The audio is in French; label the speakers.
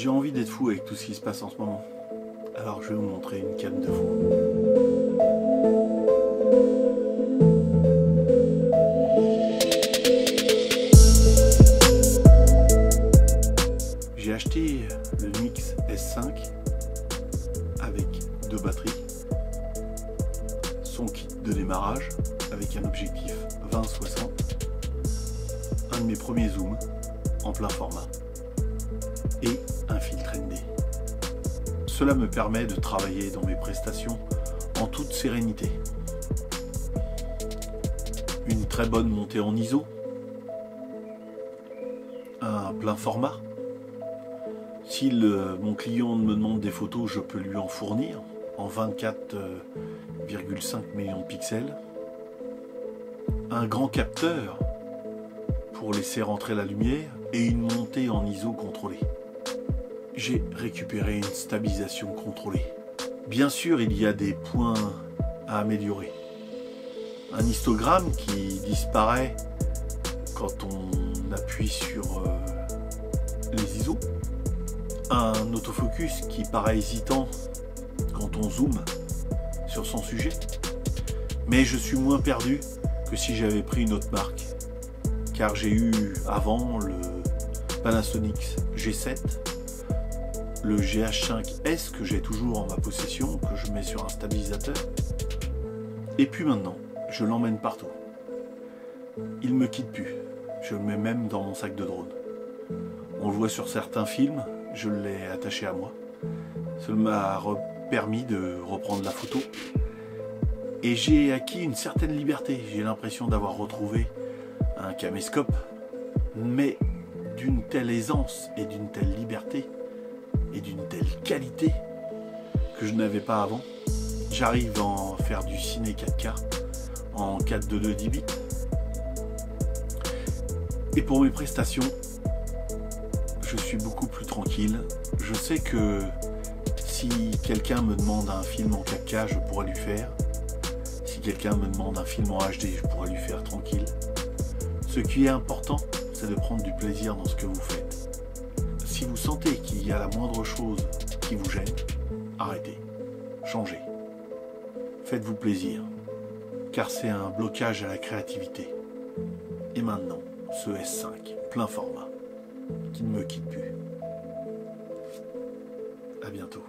Speaker 1: J'ai envie d'être fou avec tout ce qui se passe en ce moment. Alors je vais vous montrer une cam de fou. J'ai acheté le Mix S5 avec 2 batteries, son kit de démarrage avec un objectif 20-60, un de mes premiers zooms en plein format et un filtre ND. Cela me permet de travailler dans mes prestations en toute sérénité. Une très bonne montée en ISO, un plein format. Si mon client me demande des photos, je peux lui en fournir en 24,5 millions de pixels. Un grand capteur pour laisser rentrer la lumière et une montée en ISO contrôlée. J'ai récupéré une stabilisation contrôlée. Bien sûr, il y a des points à améliorer. Un histogramme qui disparaît quand on appuie sur les ISO. Un autofocus qui paraît hésitant quand on zoome sur son sujet. Mais je suis moins perdu que si j'avais pris une autre marque. Car j'ai eu avant le Panasonic G7, le GH5S que j'ai toujours en ma possession, que je mets sur un stabilisateur. Et puis maintenant, je l'emmène partout. Il ne me quitte plus. Je le mets même dans mon sac de drone. On le voit sur certains films, je l'ai attaché à moi. Cela m'a permis de reprendre la photo. Et j'ai acquis une certaine liberté. J'ai l'impression d'avoir retrouvé un caméscope, mais d'une telle aisance et d'une telle liberté et d'une telle qualité que je n'avais pas avant. J'arrive à en faire du ciné 4K en 4:2 10 bits. Et pour mes prestations, je suis beaucoup plus tranquille. Je sais que si quelqu'un me demande un film en 4K, je pourrais lui faire. Si quelqu'un me demande un film en HD, je pourrais lui faire tranquille. Ce qui est important, c'est de prendre du plaisir dans ce que vous faites. Si vous sentez qu'il y a la moindre chose qui vous gêne, arrêtez, changez. Faites-vous plaisir, car c'est un blocage à la créativité. Et maintenant, ce S5, plein format, qui ne me quitte plus. À bientôt.